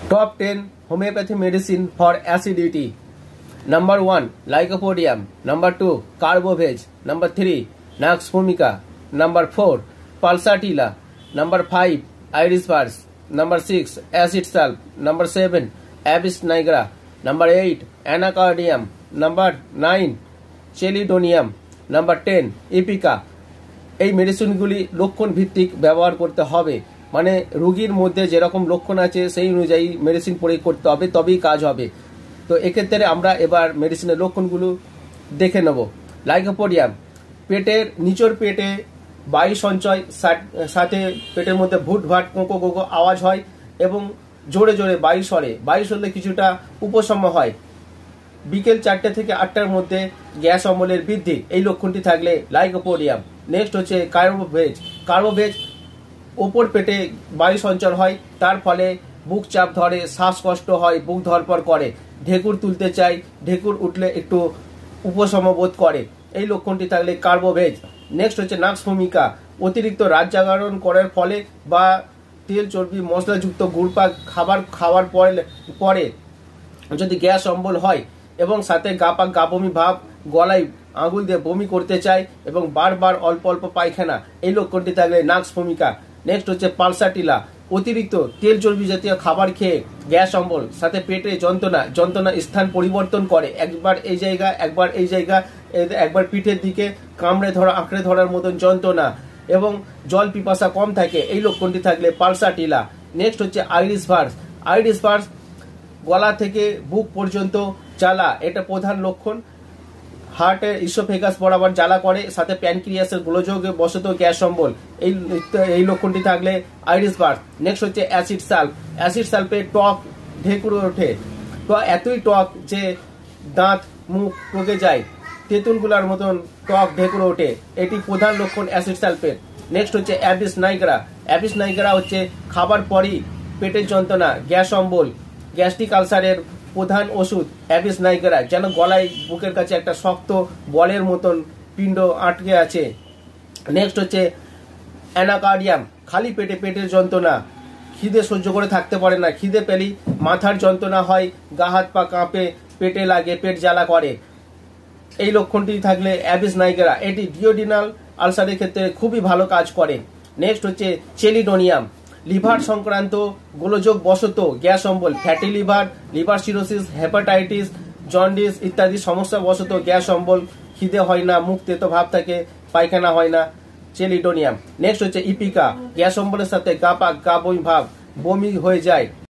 Top 10 homeopathy medicine for acidity. Number 1 Lycopodium. Number 2 Carbovage. Number 3 Nux vomica. Number 4 Pulsatilla. Number 5 Iris Pars. Number 6 Acid Salve. Number 7 Abies nigra. Number 8 Anacardium. Number 9 Chelidonium. Number 10 Ipica. এই মেডিসিনগুলি লক্ষণ ভিত্তিক ব্যবহার করতে হবে, মানে রোগীর মধ্যে যেরকম লক্ষণ আছে সেই অনুযায়ী মেডিসিন প্রয়োগ করতে হবে, তবেই কাজ হবে। তো এক্ষেত্রে আমরা এবার মেডিসিনের লক্ষণগুলো দেখে নেব। লাইকোপোডিয়াম, পেটের নিচের পেটে বায়ু সঞ্চয়, সাথে পেটের মধ্যে ভুটভাট কোঁকো কোঁকো আওয়াজ হয় এবং জোরে জোরে বায়ু সরে। বায়ু সরলে কিছুটা উপশম হয়। বিকেল 4টে থেকে 8টার মধ্যে গ্যাস অম্বলের বৃদ্ধি, এই লক্ষণটি থাকলে লাইকোপোডিয়াম। নেক্সট হচ্ছে কার্বোভেজ। কার্বোভেজ, ওপর পেটে বায়ু সঞ্চার হয়, তার ফলে বুক চাপ ধরে, শ্বাসকষ্ট হয়, বুক ধরপড় করে, ঢেকুর তুলতে চাই, ঢেকুর উঠলে একটু উপশম বোধ করে, এই লক্ষণটি থাকলে কার্বোভেজ। নেক্সট হচ্ছে নাক্স ভূমিকা। অতিরিক্ত রাত জাগরণ করার ফলে বা তেল চর্বি মশলাযুক্ত গুড়পাক খাবার খাওয়ার পরে যদি গ্যাস অম্বল হয় এবং সাথে গাপাক গাবমি ভাব, গলায় আঙুল দিয়ে বমি করতে চায় এবং বারবার অল্প অল্প পায়খানা, এই লক্ষণটি থাকলে নাক্স ভূমিকা। নেক্সট হচ্ছে পালসাটিলা। অতিরিক্ত তেল চর্বি জাতীয় খাবার খেয়ে গ্যাস অম্বল, সাথে পেটে যন্ত্রণা স্থান পরিবর্তন করে, একবার এই জায়গা একবার এই জায়গা, একবার পিঠের দিকে কামড়ে ধরা আঁকড়ে ধরার মতন যন্ত্রণা এবং জল পিপাসা কম থাকে, এই লক্ষণটি থাকলে পালসাটিলা। নেক্সট হচ্ছে আইরিস ভার্স। আইরিস ভার্স, গলা থেকে বুক পর্যন্ত জ্বালা, এটা প্রধান লক্ষণ। হার্টের ইসোফেগাস বরাবর জ্বালা করে, সাথে প্যানক্রিয়াসের গোলযোগে বশত গ্যাস অম্বল, এই লক্ষণটি থাকলে আইরিস ভার্স। নেক্সট হচ্ছে অ্যাসিড সালভ। অ্যাসিড সালফে টক ঢেকুরে ওঠে, তো এতই টক যে দাঁত মুখ টকে যায়, তেঁতুলগুলার মতন টক ঢেকুরে ওঠে, এটি প্রধান লক্ষণ অ্যাসিড সালফের। নেক্সট হচ্ছে অ্যাবিস নাইগ্রা। অ্যাবিস নাইগ্রা হচ্ছে খাবার পরই পেটের যন্ত্রণা, গ্যাস অম্বল, গ্যাস্ট্রিক আলসারের প্রধান ওষুধ অ্যাবিস নাইগ্রা, যেন গলায় বুকের কাছে একটা শক্ত বলের মতন পিণ্ড আটকে আছে। নেক্সট হচ্ছে অ্যানাকার্ডিয়াম। খালি পেটে পেটের যন্ত্রণা, খিদে সহ্য করে থাকতে পারে না, খিদে পেলেই মাথার যন্ত্রণা হয়, গা হাত পা কাঁপে, পেটে লাগে, পেট জ্বালা করে, এই লক্ষণটি থাকলে অ্যাবিস নাইগ্রা। এটি ডিওডিনাল আলসারের ক্ষেত্রে খুবই ভালো কাজ করে। নেক্সট হচ্ছে চেলিডোনিয়াম। লিভার সংক্রান্ত গোলযোগ বশত গ্যাস অম্বল, fatty liver, liver cirrhosis, hepatitis, jaundice ইত্যাদি সমস্যা বশত গ্যাস অম্বল, খিদে হয় না, মুখ তেতো ভাব থাকে, পায়খানা হয় না, চেলিডোনিয়াম। নেক্সট হচ্ছে ইপিকা। গ্যাস অম্বলের সাথে গা পাক গা বমি ভাব, বমি হয়ে যায়।